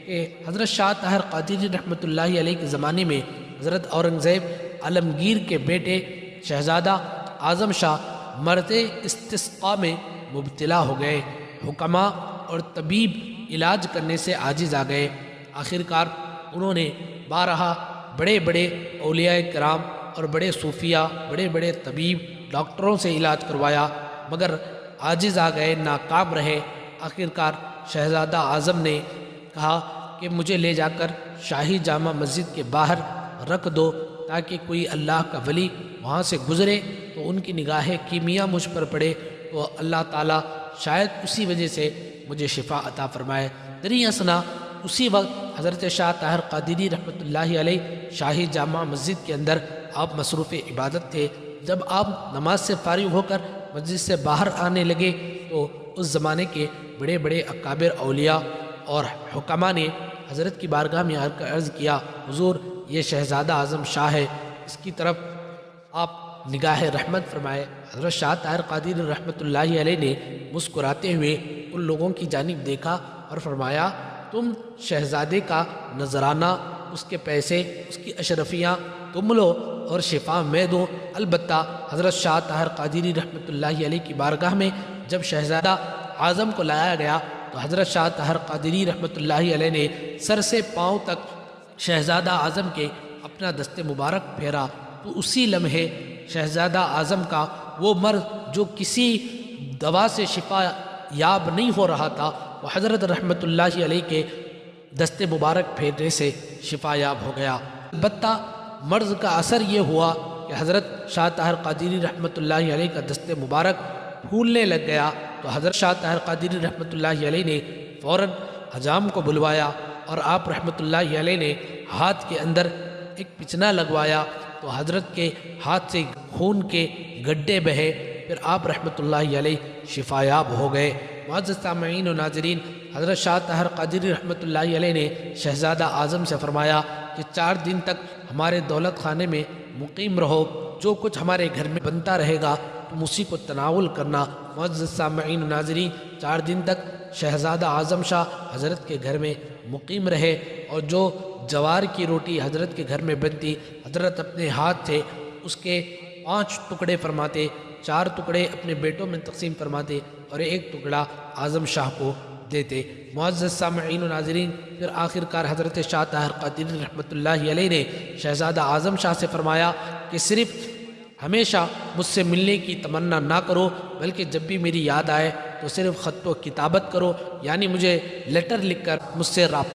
کہ حضرت شاہ طاہر قادری رحمۃ اللہ علیہ کے زمانے میں حضرت اورنگزیب عالمگیر کے بیٹے شہزادہ اعظم شاہ مرض استسقاء میں مبتلا ہو گئے۔ حکماء اور طبیب علاج کرنے سے عاجز آ گئے۔ آخرکار انہوں نے بارہا بڑے بڑے اولیاء کرام اور بڑے صوفیہ، بڑے بڑے طبیب ڈاکٹروں سے علاج کروایا، مگر عاجز آ گئے، ناکام رہے۔ آخرکار شہزادہ اعظم نے کہا کہ مجھے لے جا کر شاہی جامع مسجد کے باہر رکھ دو تاکہ کوئی اللہ کا ولی وہاں سے گزرے تو ان کی نگاہ کیمیا مجھ پر پڑے تو اللہ تعالیٰ شاید اسی وجہ سے مجھے شفا عطا فرمائے۔ دریں اثنا اسی وقت حضرت شاہ طاہر قادری رحمۃ اللہ علیہ شاہی جامع مسجد کے اندر آپ مصروف عبادت تھے۔ جب آپ نماز سے فارغ ہو کر مسجد سے باہر آنے لگے تو اس زمانے کے بڑے بڑے اکابر اولیاء اور حکماء نے حضرت کی بارگاہ میں آ کر عرض کیا، حضور یہ شہزادہ اعظم شاہ ہے، اس کی طرف آپ نگاہ رحمت فرمائے۔ حضرت شاہ طاہر قادری رحمۃ اللہ علیہ نے مسکراتے ہوئے ان لوگوں کی جانب دیکھا اور فرمایا، تم شہزادے کا نذرانہ، اس کے پیسے، اس کی اشرفیاں تم لو اور شفا میں دوں۔ البتہ حضرت شاہ طاہر قادری رحمۃ اللہ علیہ کی بارگاہ میں جب شہزادہ اعظم کو لایا گیا تو حضرت شاہ طاہر قادری رحمۃ اللہ علیہ نے سر سے پاؤں تک شہزادہ اعظم کے اپنا دست مبارک پھیرا تو اسی لمحے شہزادہ اعظم کا وہ مرض جو کسی دوا سے شفا یاب نہیں ہو رہا تھا وہ حضرت رحمۃ اللہ علیہ کے دست مبارک پھیرنے سے شفا یاب ہو گیا۔ البتہ مرض کا اثر یہ ہوا کہ حضرت شاہ طاہر قادری رحمۃ اللہ علیہ کا دست مبارک پھولنے لگ گیا تو حضرت شاہ طاہر قادری رحمۃ اللہ علیہ نے فوراً حجام کو بلوایا اور آپ رحمۃ اللہ علیہ نے ہاتھ کے اندر ایک پچنا لگوایا تو حضرت کے ہاتھ سے خون کے گڈھے بہے، پھر آپ رحمۃ اللہ علیہ شفا یاب ہو گئے۔ معزز سامعین و ناظرین، حضرت شاہ طاہر قادری رحمۃ اللہ علیہ نے شہزادہ اعظم سے فرمایا کہ 4 دن تک ہمارے دولت خانے میں مقیم رہو، جو کچھ ہمارے گھر میں بنتا رہے گا تم اسی کو تناول کرنا۔ معزز سامعین و ناظرین، 4 دن تک شہزادہ اعظم شاہ حضرت کے گھر میں مقیم رہے اور جو جوار کی روٹی حضرت کے گھر میں بنتی حضرت اپنے ہاتھ سے اس کے 5 ٹکڑے فرماتے، 4 ٹکڑے اپنے بیٹوں میں تقسیم فرماتے اور 1 ٹکڑا اعظم شاہ کو دیتے۔ معزز سامعین و ناظرین، پھر آخرکار حضرت شاہ طاہر قادری رحمۃ اللہ علیہ نے شہزادہ اعظم شاہ سے فرمایا کہ صرف ہمیشہ مجھ سے ملنے کی تمنا نہ کرو، بلکہ جب بھی میری یاد آئے تو صرف خط و کتابت کرو، یعنی مجھے لیٹر لکھ کر مجھ سے رابطہ